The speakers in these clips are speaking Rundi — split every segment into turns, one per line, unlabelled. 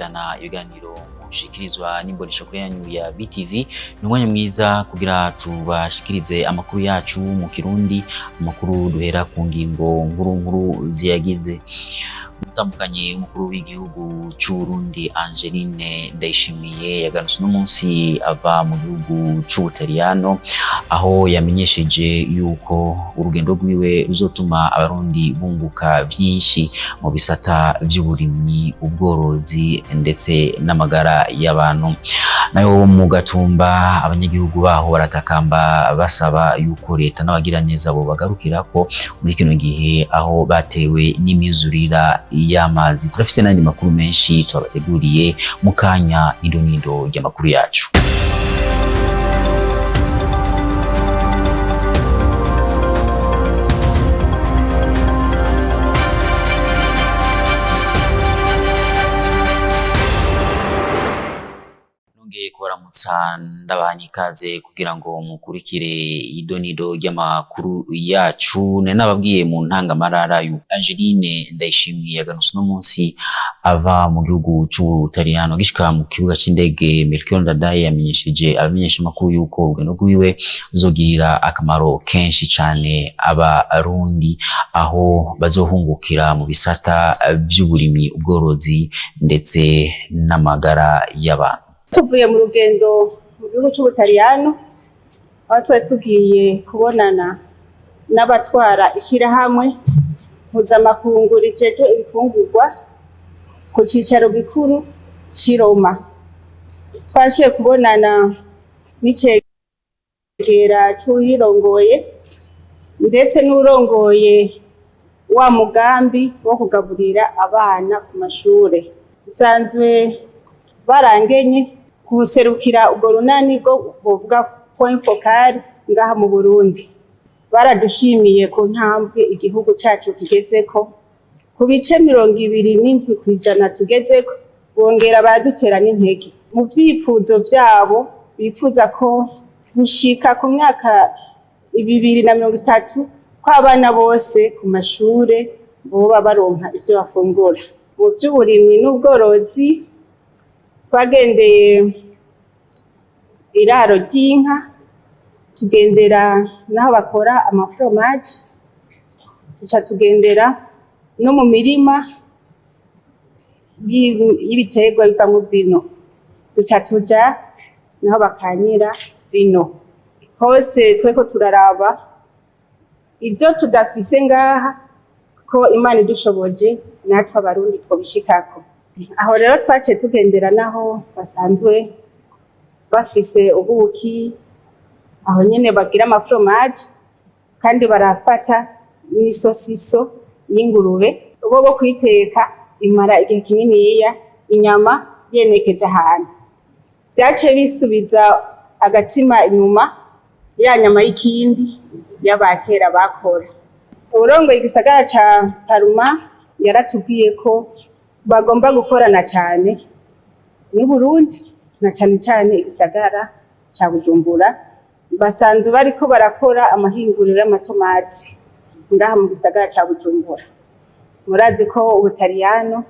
gukurikirana ibiganiro mushikirizwa n'imboneshakure yanyu ya BTV. Ni umwanya mwiza kugira tubashikirize amakuru yacu mu Kirundi, amakuru duhera ku ngingo nkuru ziyagize. Mutambukanye umukuru w'igihugu c'u Burundi Angeline Ndayishimiye yagarutse n'umunsi ava mu gihugu c'u Butaliyano, aho yamenyesheje yuko urugendo rwiwe ruzotuma abarundi bunguka vyinshi mu bisata vy'uburimyi, ubworozi ndetse n'amagara y'abantu. Nayo mu Gatumba abanyagihugu baho baratakamba basaba yuko leta n'abagira neza bo bagarukirako muri kino gihe aho batewe n'imyuzurira y'amazi. Turafise n'andi makuru menshi twabateguriye mu kanya indonido ry'amakuru yacu. Kubaramutsa ndabaha ikaze kugira ngo mukurikire idonido ry'amakuru yacu. Nababwiye mu ntangamarara yu Angeline Ndayishimiye yagarutse n'umunsi ava mu gihugu c'u Butaliyano. Gishika mu kibuga c'indege Melchior Ndadaye yamenyesheje abamenyesha makuru yuko urugendo rwiwe ruzogirira akamaro kenshi cane abarundi, aho bazohungukira mu bisata vy'uburimyi, ubworozi ndetse n'amagara y'abantu.
Tuvuye mu rugendo mu gihugu c'u Butaliyano, aho twari tugiye kubonana n'abatwara ishirahamwe mpuzamakungu rijejwe ibifungurwa ku cicaro gikuru c'i Roma. Twashoboye kubonana n'icegera c'uyirongoye ndetse n'urongoye wa mugambi wo kugaburira abana ku mashure. Bisanzwe barangenye kuserukira ubwo runani bwo buvuga point focal ngaha mu Burundi. Baradushimiye ku ntambwe igihugu cacu kigezeko, ku bice 27% tugezeko, bongera baradutera n'intege mu vyifuzo vyabo. Bifuza ko gushika ku myaka 2030 ko abana bose ku mashure boba baronka ivyo bafungura. Mu vy'uburimyi n'ubworozi twagendeye iraro ry'inka, tugendera naho bakora amafromaje, tuca tugendera no mu mirima y'ibiterwa bivamwo vino, tuca tuja naho bakanyira vino. Hose tweko turaraba ivyo tudafise ngaha ko Imana idushoboje natwe abarundi twobishikako. Aho rero twaciye tugendera naho basanzwe bafise ubuki, aho nyene bagira amafromaje kandi barafata n'isosiso y'ingurube. Bo kwiteka imara igihe kininiya, inyama yenekeje ahantu. Vyaciye bisubiza agatima inyuma ya nyama y'ikindi y'abakera bakora. Urongoye igisagara ca Paruma yaratubwiye ko bagomba gukorana cyane n'u Burundi na cyane igisagara ca Bujumbura. Basanzwe bariko barakora amahinguriro y'amatomati ngaha mu gisagara ca Bujumbura. Murazi ko Ubutaliyano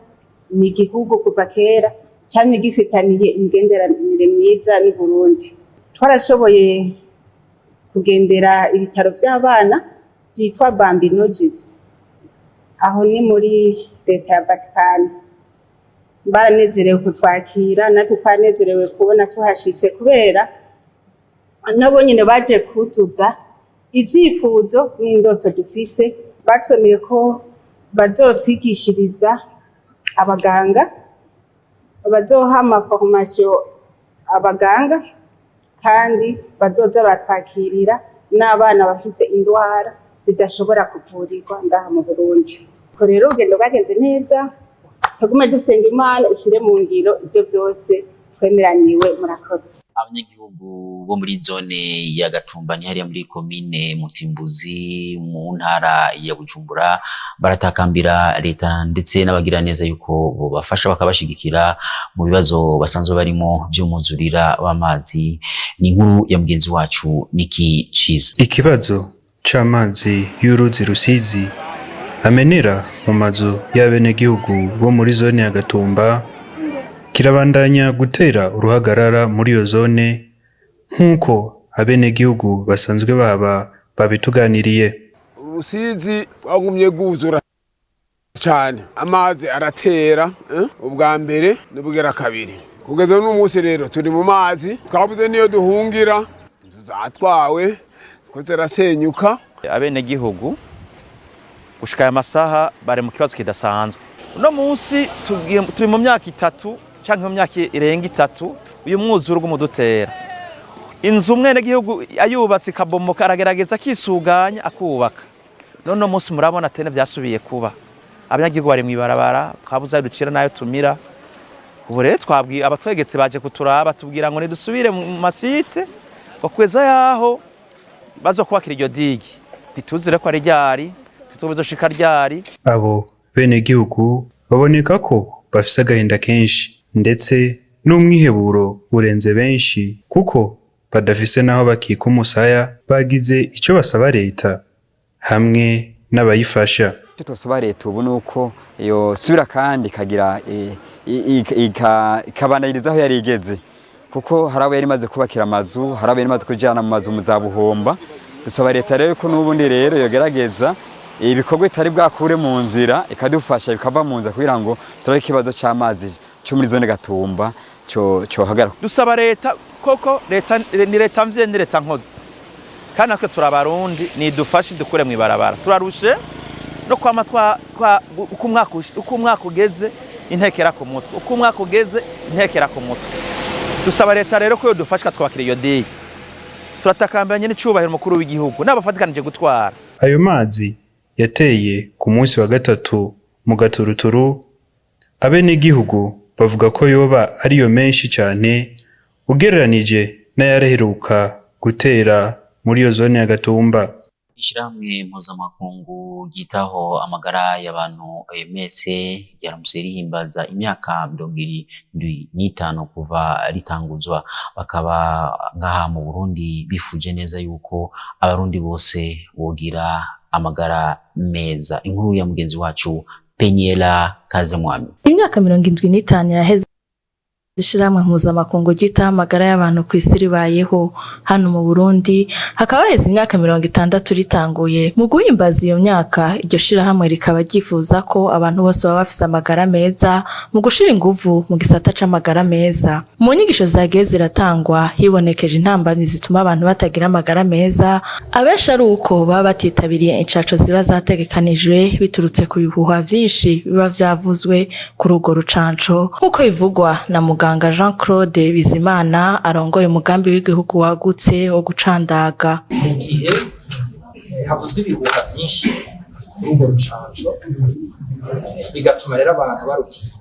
ni igihugu kuva kera cyane gifitaniye imigenderanire myiza n'u Burundi. Twarashoboye kugendera ibitaro vy'abana vyitwa Bambino Gesù, aho ni muri leta ya Vatican. Baranezerewe kutwakira, natwe twanezerewe kubona tuhashitse, kubera nabo nyene baje kuzuza ivyifuzo n'indoto dufise. Batwemeye ko bazotwigishiriza abaganga, bazoha amaformation abaganga, kandi bazoza batwakirira n'abana bafise indwara zidashobora kuvurirwa ngaha mu Burundi. Ko rero urugendo bagenze neza, tugume dusenga Imana ishire mu ngiro ivyo byose twemeraniwe. Murakoze.
Abanyagihugu bo muri zone ya Gatumba ni hariya muri komine Mutimbuzi mu ntara ya Bujumbura baratakambira leta ndetse n'abagira neza yuko bo bafasha bakabashigikira mu bibazo basanzwe barimo by'umuzurira w'amazi. Ni inkuru ya mugenzi wacu Niki Ciza.
Ikibazo c'amazi y'uruzi Rusizi amenera mu mazu y'abenegihugu bo muri zone ya Gatumba kirabandanya gutera uruhagarara muri iyo zone nk'uko abenegihugu basanzwe baba babituganiriye.
Rusizi rwagumye guzura cyane, amazi aratera ubwa mbere n'ubugera kabiri, kugeza n'umunsi rero turi mu mazi, twabuze niyo duhungira, zatwawe ko zirasenyuka.
Abenegihugu gushika aya masaha bari mu kibazo kidasanzwe. Uno munsi turi mu myaka 3 canke mu myaka irenga 3 uyu mwuzuro rw'umudutera. Inzu umwenegihugu ayubatse kabomoka aragerageza kisuganya akubaka. None munsi murabona tene vyasubiye kuba. Abanyagihugu bari mwibarabara, twabuza ducira nayo tumira. Ubu rero twabwiye abatwegetse baje kuturaba tubwira ngo nidusubire mu masite bakweza yaho bazokubakira iryo digi. Ntituzire ko ari ryari, tuzoshika ryari.
Abo benegihugu baboneka ko bafise agahinda kenshi ndetse n'umwiheburo urenze benshi kuko badafise naho bakika umusaya, bagize ico basaba leta hamwe n'abayifasha.
Icyo twasaba leta ubu nuko iyo subira kandi ikagira ikabanayiriza aho yari igeze, kuko harabo yari maze kubakira amazu, harabo yari maze kujana mu mazu muzabuhomba. Dusaba leta rero ko n'ubundi rero yogerageza ibikorwa itari bwakure mu nzira ikadufasha bikava mu nzira kugira ngo turabe ikibazo cy'amazi cyo muri zone Gatumba cyo hagara.
Dusaba leta koko, leta ni leta mvye ni leta nkozi, kandi natwe turabarundi nidufashe dukure mu ibarabara, turarushe no kwama uko umwaka ugeze intekera ku mutwe, uko umwaka ugeze intekera ku mutwe. Dusaba leta rero ko yodufasha twakira iyo digi, turatakambanye n'icubahiro mukuru w'igihugu n'abafatikanije gutwara.
Ayo mazi yateye ku munsi wa gatatu mu Gaturuturu, abenegihugu bavuga ko yoba ariyo menshi cyane ugereranije n'ayareheruka gutera muri iyo zone ya Gatumba.
Ishirahamwe mpuzamakungu ryitaho amagara y'abantu OMS yaramutse rihimbaza imyaka 25 kuva ritanguzwa, bakaba ngaha mu Burundi bifuje neza yuko abarundi bose bogira amagara meza. Inkuru ya mugenzi wacu Peniela Kazemwami.
Imyaka 75 iraheze ishirahamwe mpuzamakungu ryitaho amagara y'abantu ku isi ribayeho hano mu Burundi, hakaba heze imyaka 60 ritanguye. Mu guhimbaza iyo myaka, iryo shirahamwe rikaba ryifuza ko abantu bose baba bafise amagara meza mu gushira inguvu mu gisata c'amagara meza. Mu nyigisho zagiye ziratangwa hibonekeje intambamyi zituma abantu batagira amagara meza, abenshi ari uko baba batitabiriye incaco ziba zategekanijwe biturutse ku bihuha vyinshi biba vyavuzwe kuri urwo rucanco, nk'uko bivugwa na Muganga Jean-Claude Bizimana arongoye umugambi w'igihugu wagutse wo gucandaga.
Mu gihe havuzwe ibihuha vyinshi kuri urwo rucanco, bigatuma rero abantu barutinya.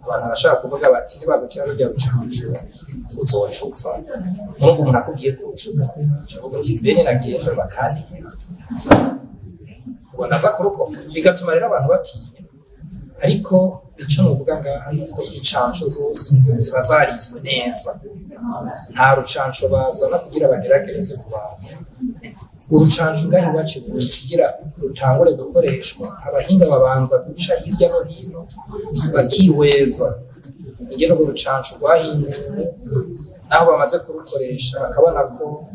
Abantu bashaka kuvuga bati nibagutira rujya rucanco uzocupfa, urumva umuntu akubwiye ko ucupfa, uvuga uti bene nagenda bakantera ngo naza kurokoka, bigatuma rero abantu batinya. Ariko ico nuvuga ngaha nuko incanco zose ziba zarizwe neza, nta rucanco bazana kugira bageragereze ku bantu. Urucanco ngaho iwacu kugira rutangure gukoreshwa, abahinga babanza guca hirya no hino bakihweza ingene urwo rucanco rwahinduwe, naho bamaze kurukoresha bakabona ko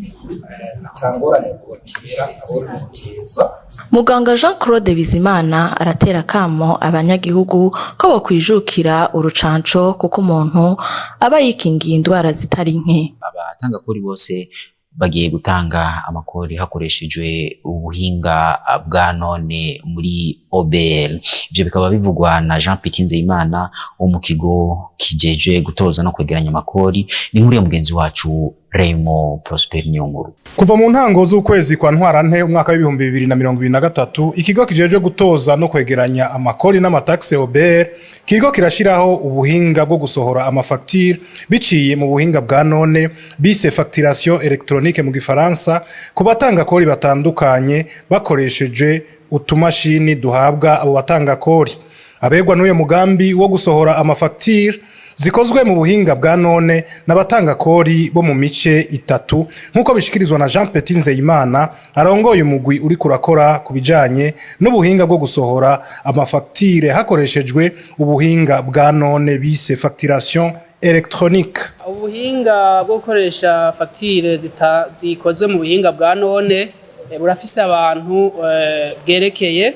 atangorane rwotera abo rwiteza.
Muganga Jean-Claude Bizimana aratera kamo abanyagihugu ko bokwijukira urucanco kuko umuntu aba yikingiye indwara zitari nke.
Abatanga kuri bose bagiye gutanga amakori hakoreshejwe ubuhinga bwa none muri OBL. Ibyo bikaba bivugwa na Jean Petit Nzeyimana wo mu kigo kijeje gutoza no kwegeranya amakori. Ni nkuru ya mugenzi wacu Raymond Prosper Nyonguru.
Kuva mu ntango z'ukwezi kwa Ntwarante umwaka wa 2023, ikigo kijeje gutoza no kwegeranya amakori n'amataxe OBR kigo kirashiraho ubuhinga bwo gusohora amafacture biciye mu buhinga bwa none bise facturation électronique mu gifaransa, ku batanga kori batandukanye bakoresheje utumashini duhabwa abo batanga kori. Abegwa n'uyo mugambi wo gusohora amafacture zikozwe mu buhinga bwa none n'abatanga kori bo mu mice itatu nk'uko bishikirizwa na Jean Petit Nzeyimana arongoye umugwi uri kurakora ku bijanye n'ubuhinga bwo gusohora amafagitire hakoreshejwe ubuhinga bwa none bise facturation électronique.
Ubuhinga bwo gukoresha fagitire zikozwe mu buhinga bwa none burafise abantu bwerekeye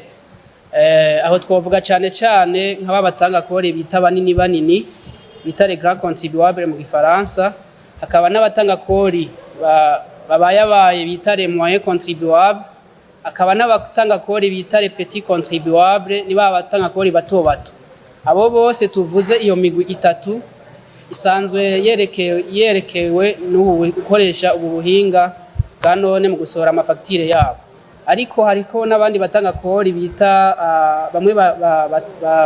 aho twavuga cyane nk'aba batanga kori bita banini bita les grands contribuables mu gifaransa, hakaba n'abatanga kori babaye bita les moyens contribuables, hakaba n'abatanga kori bita les petits contribuables ni batanga kori bato. Abo bose tuvuze iyo migwi itatu isanzwe yerekewe n'ubu gukoresha ubu buhinga bwa none mu gusohora amafagitire yabo. Ariko hariko n'abandi batanga kori bita bamwe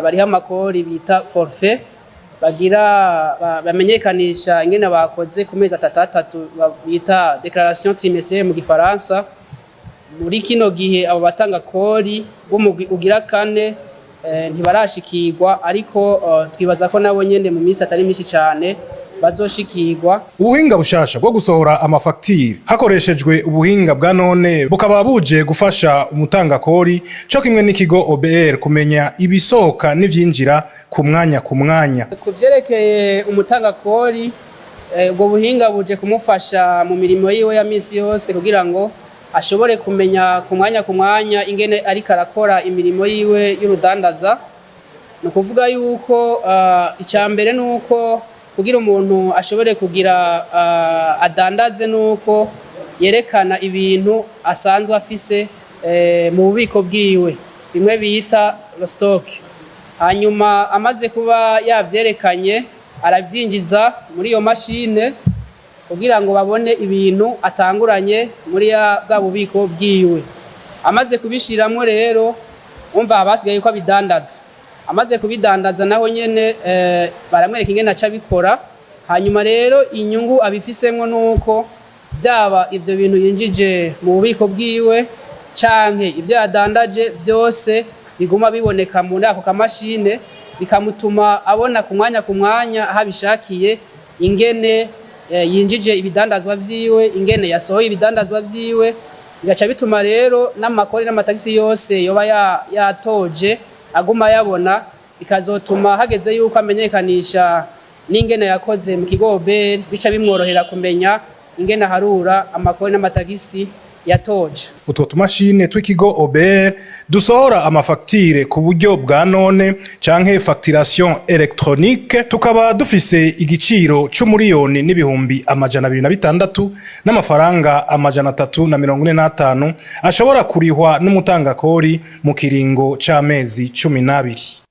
bariho amakori bita forfait bagira bamenyekanisha ingene bakoze ku mezi atatu bita déclaration trimestrielle mu gifaransa. Muri kino gihe abo batanga kori b'umugwi ugira kane ntibarashikirwa, ariko twibaza ko nabo nyene mu minsi atari myinshi cyane bazoshikirwa.
Ubuhinga bushasha bwo gusohora amafagitire hakoreshejwe ubuhinga bwa none bukaba buje gufasha umutanga kori cyo kimwe n'ikigo OBR kumenya ibisohoka n'ivyinjira ku mwanya.
Ku vyerekeye umutanga kori ubwo buhinga buje kumufasha mu mirimo yiwe ya misi yose kugira ngo ashobore kumenya ku mwanya ingene ariko arakora imirimo yiwe y'urudandaza. No kuvuga yuko icambere nuko kugira umuntu ashobore kugira adandaze nuko yerekana ibintu asanzwe afise mu bubiko bwiwe bimwe bita stock. Hanyuma amaze kuba yavyerekanye aravyinjiza muri iyo mashine kugira ngo babone ibintu atanguranye muri bwa bubiko bwiwe. Amaze kubishiramwo rero umva abasigaye ko abidandaza. Amaze kubidandaza naho nyene baramwereka ingene aca bikora. Hanyuma rero inyungu abifisemwo nuko byaba ivyo bintu yinjije mu bubiko bwiwe canke ivyo yadandaje vyose biguma biboneka muri ako kamashine, bikamutuma abona ku mwanya habishakiye ingene yinjije ibidandazwa vyiwe, ingene yasohoye ibidandazwa vyiwe. Bigaca bituma rero n'amakori n'amatagisi yose yoba yatoje aguma yabona, bikazotuma hageze yuko amenyekanisha n'ingene yakoze mu kigo OBR, bica bimworohera kumenya ingene harura amakori n'amatagisi yatoje.
Utwo tumashine tw'ikigo OBR dusohora amafagitire ku buryo bwa none canke facturation électronique tukaba dufise igiciro c'umuriyoni n'ibihumbi 226 n'amafaranga 345 ashobora kurihwa n'umutanga kori mu kiringo c'amezi 12.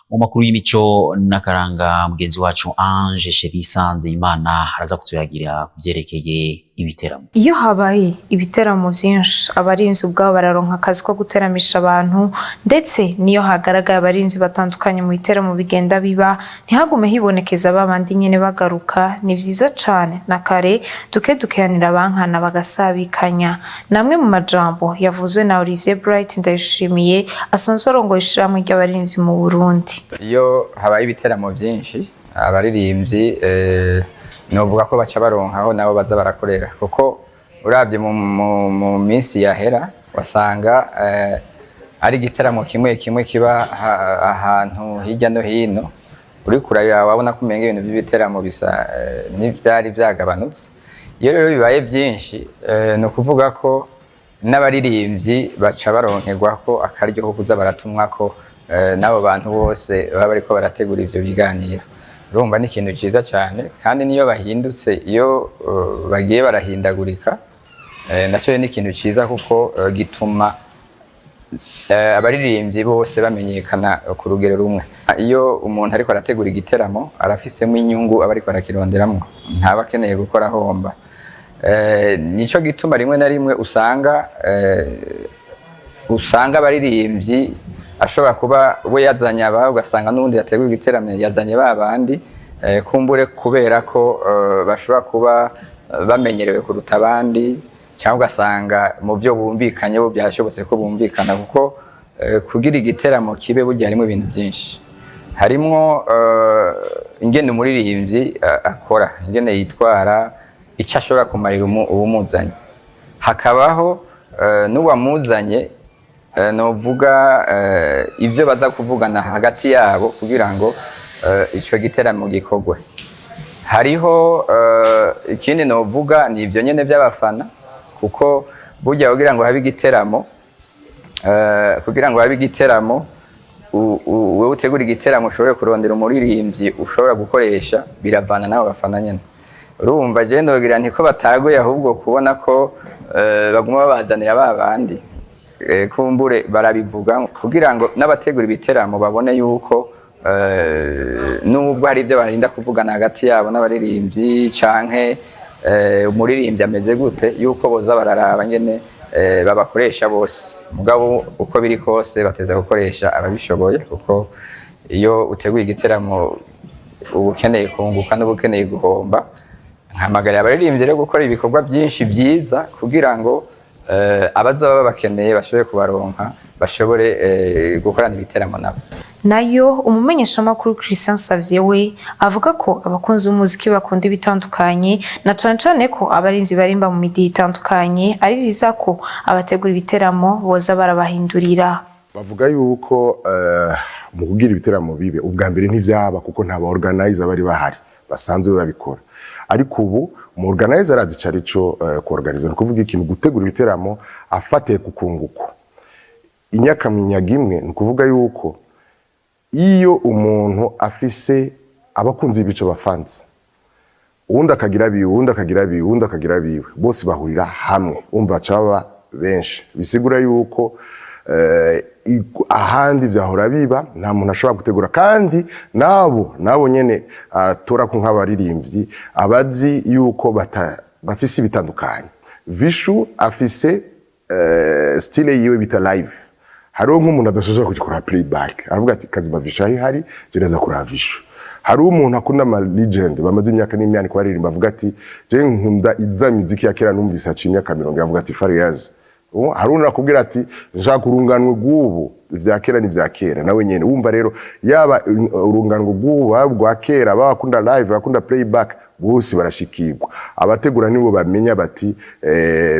Mu makuru y'imico n'akaranga mugenzi wacu Ange Sherisa Nzeyimana araza kutuyagira kuvyerekeye ibiteramo.
Iyo habaye ibiteramo vyinshi abarinzi ubwabo bararonka akazi ko guteramisha abantu, ndetse niyo hagaragaye abarinzi batandukanye mu biteramo bigenda biba ntihagume hibonekeza babandi nyene bagaruka. Ni vyiza cane na kare dukeyanira abankana bagasabikanya. Namwe mu majambo yavuzwe na Olivier Bright Ndayishimiye asanzwe arongoye ishirahamwe ry'abarinzi mu Burundi.
Iyo habaye ibiteramo vyinshi abaririmbyi novuga ko baca baronkaho nabo baza barakorera, kuko uravye mu minsi yahera wasanga ari igiteramo kimwe kiba ahantu hirya no hino, uri kuraya wabona ko umenga ibintu by'ibiteramo bisa n'ivyari vyagabanutse. Iyo rero bibaye byinshi no kuvuga ko n'abaririmbyi baca baronkerwa ko akaryo ko kuza baratumwa ko n'abo bantu bose baba bariko barategura ivyo biganiro. Urumva ni ikintu ciza cyane, kandi niyo bahindutse, iyo bagiye barahindagurika nacyo ni ikintu ciza, kuko gituma abaririmbyi bose bamenyekana ku rugero rumwe. Iyo umuntu ariko arategura igiteramo arafisemo inyungu aba ariko arakironderamo, ntaba akeneye gukora homba. Nico gituma rimwe na rimwe usanga abaririmbyi ashobora kuba we yazanye aba, ugasanga n'undi yateguye igiteramo yazanye babandi kumbure kubera ko bashobora kuba bamenyerewe kuruta abandi, cyangwa ugasanga mu byo bumvikanye bo byashobotse ko bumvikana, kuko kugira igiteramo kibe burya harimo ibintu byinshi. Harimo ingene umuririmbyi akora, ingene yitwara, icyo ashobora kumarira uwumuzanye. Hakabaho n'uwamuzanye novuga ibyo baza kuvugana hagati yabo kugira ngo icyo giteramo gikorwe. Hariho ikindi novuga ni ibyo nyene by'abafana, kuko burya kugira ngo habe igiteramo wowe utegura igiteramo ushobore kurondera umuririmbyi ushobora gukoresha biravana n'abo bafana nyene. Urumva je ndogira nti ko batagoye ahubwo kubona ko baguma babazanira babandi kumbure barabivuga kugira ngo n'abategura ibiteramo babone yuko nubwo hari ibyo barinda kuvugana hagati yabo n'abaririmbyi canke umuririmbyi ameze gute, yuko boza bararaba ngene babakoresha bose. Mugabo uko biri kose bateza gukoresha ababishoboye, kuko iyo uteguye igiteramo ubukeneye kunguka n'ubukeneye guhomba. Nkamagara abaririmbyi rero gukora ibikorwa byinshi byiza kugira ngo abazoba bakeneye bashobore kubaronka, bashobore gukorana ibiteramo nabo.
Nayo umumenyeshamakuru Christian Xavier we avuga ko abakunzi b'umuziki bakunda ibitandukanye, na cane cane ko abarinzi barimba mu midi itandukanye ari vyiza ko abategura ibiteramo boza barabahindurira.
Bavuga yuko mu kugira ibiteramo bibe ubwa mbere ntivyaba, kuko nta ba organizer bari bahari basanzwe babikora. Ariko ubu mu organizer azicara ico ku organizer kuvuga ikintu gutegura ibiteramo afatiye ku kunguko. Inyakamyaga imwe ni kuvuga yuko iyo umuntu afise abakunzi b'ico bafanze, uwundi akagira biwe, bose bahurira hamwe, umva caba benshi, bisigura yuko ahandi vyahora biba nta muntu ashobora gutegura. Kandi nabo nyene tora ko nk'abaririmbyi abazi yuko bafise ibitandukanye. Vishu afise style yiwe bita live. Hariho nk'umuntu adashobora kugikora playback, aravuga ati Kazima Vishu hari gereza kuri Vishu. Hariho umuntu akunda ama legend bamaze imyaka n'imyaka baririmba, avuga ati je nkunda iza muziki ya kera numvise aciye imyaka 40, avuga ati Fariyazi. Haruna akubwira ati nshaka urunganwe rw'ubu vya kera ni vya kera, nawe nyene wumva rero yaba urunganwe rw'ubu rwa kera bakunda live bakunda playback bose barashikirwa. Abategura nibo bamenya bati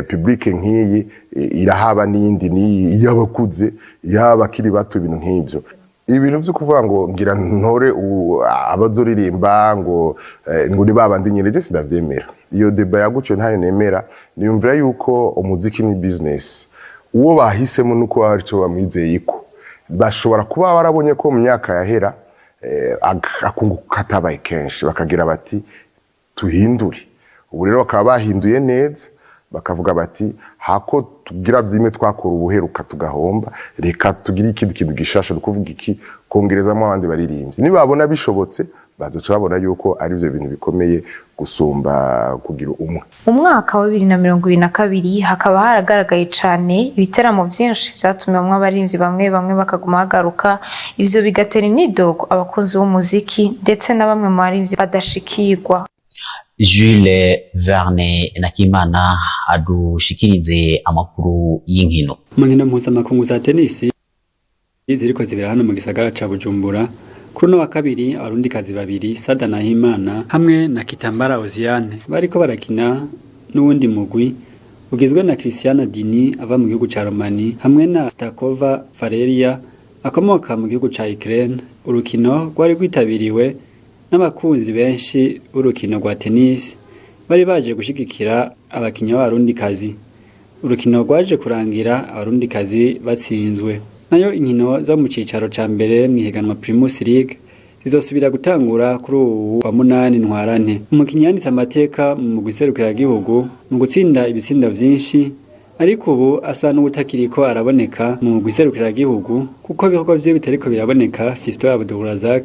public nk'iyi irahaba n'indi ni yabakuze yabakiri bato, ibintu nk'ivyo. Ibintu byo kuvuga ngo ngira ntore abazoririmba ngo ni babandi nyine, je sindavyemera. Iyo deba yagucyo ntayo nemera. Niyumvira yuko umuziki ni business, uwo bahisemo nuko arico bamwizeye ko bashobora kuba barabonye ko mu myaka yahera akunguka katabaye kenshi, bakagira bati tuhindure. Ubu rero bakaba bahinduye neza, bakavuga bati hako tugira byime twakora ubuheruka tugahomba, reka tugira ikindi kintu gishasha, kuvuga iki kongerezamo abandi baririmbyi. Nibabona bishobotse bazoca babona yuko ari byo bintu bikomeye gusumba kugira umwe.
Umwaka wa 2022 hakaba haragaragaye cane ibiteramo byinshi byatumye bamwe abarinzi bamwe bakaguma bagaruka, ivyo bigatera imyidogo abakunzi b'umuziki ndetse na bamwe mu barinzi badashikirwa.
Jules Verne Nakimana adushikirize amakuru y'inkino.
Mu nkino mpuzamakungu za tenisi ziriko zibera hano mu gisagara ca Bujumbura, kuri no wa kabiri abarundikazi babiri Sada Nahimana hamwe na Kitambara Oziane bariko barakina n'uwundi mugwi ugizwe na Christiana Dini ava mu gihugu ca Romani hamwe na Stakova Valeria akomoka mu gihugu ca Ukraine. Urukino rwari rwitabiriwe n'abakunzi benshi b'urukino rwa tennis bari baje gushigikira abakinnyi b'abarundikazi. Urukino rwaje kurangira abarundikazi batsinzwe. Nayo inkino zo mu cicaro ca mbere mu higanwa Primus League zizosubira gutangura kuri ubu wa 8 ntwarante. Umukinnyi yanditse amateka mu guserukira igihugu mu gutsinda ibitsindo vyinshi, ariko ubu asa n'ubutakiriko araboneka mu guserukira igihugu kuko ibikorwa vye bitariko biraboneka. Fiston Abdulrazak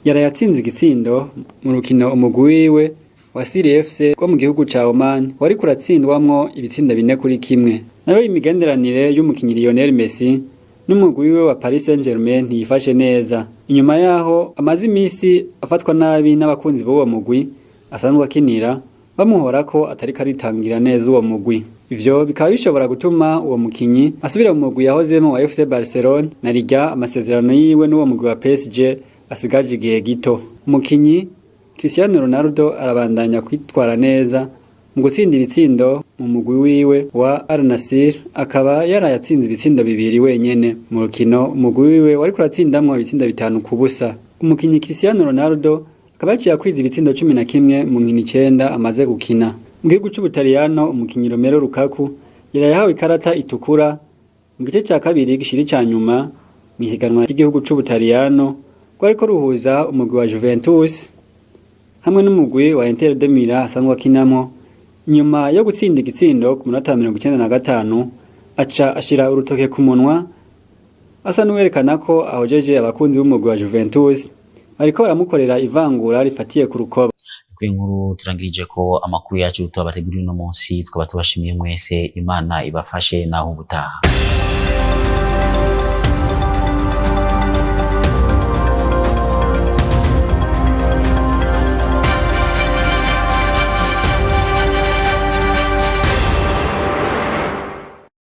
yarayatsinze igitsindo mu rukino umugwi wiwe wa Siri FC wo mu gihugu ca Oman wari kuratsindwamwo ibitsinda 4-1. Nayo imigenderanire y'umukinnyi Lionel Messi n'umugwi wiwe wa Paris Saint-Germain ntiyifashe neza. Inyuma yaho amazi imisi afatwa nabi n'abakunzi b'uwo mugwi asanzwe akinira, bamuhora ko atari karitangira neza uwo mugwi. Ivyo bikaba bishobora gutuma uwo mukinyi asubira mu mugwi yahozemo wa FC Barcelona na Liga amasezerano yiwe n'uwo mugwi wa PSG asigaje igihe gito. umukinyi Cristiano Ronaldo arabandanya kwitwara neza mu gutsinda ibitsindo mu mugwi wiwe wa Al Nassr, akaba yarayatsinze ibitsindo bibiri wenyene mu rukino umugwi wiwe wari kuratsindamwo ibitsindo 5-0. Umukinyi Cristiano Ronaldo akaba yaciye akwiza ibitsindo 11 mu nkino 9 amaze gukina. Mu gihugu c'Ubutaliyano umukinyi Romelu Lukaku yarahawe ikarata itukura mu gice cya kabiri gishiri ca nyuma mu higanwa ry'igihugu c'Ubutaliyano rwariko ruhuza umugwi wa Juventus hamwe n'umugwi wa Inter de Milan asanzwe akinamo. Nyuma yo gutsinda igitsindo ku munota 95 aca ashira urutoke ku munwa asa n'uwerekana ko ahojeje abakunzi b'umugwi wa Juventus bariko baramukorera ivangura rifatiye ku rukoba.
Kuri nkuru turangirije ko amakuru yacu tubateguriye no munsi, twaba tubashimiye mwese, Imana ibafashe naho ubutaha.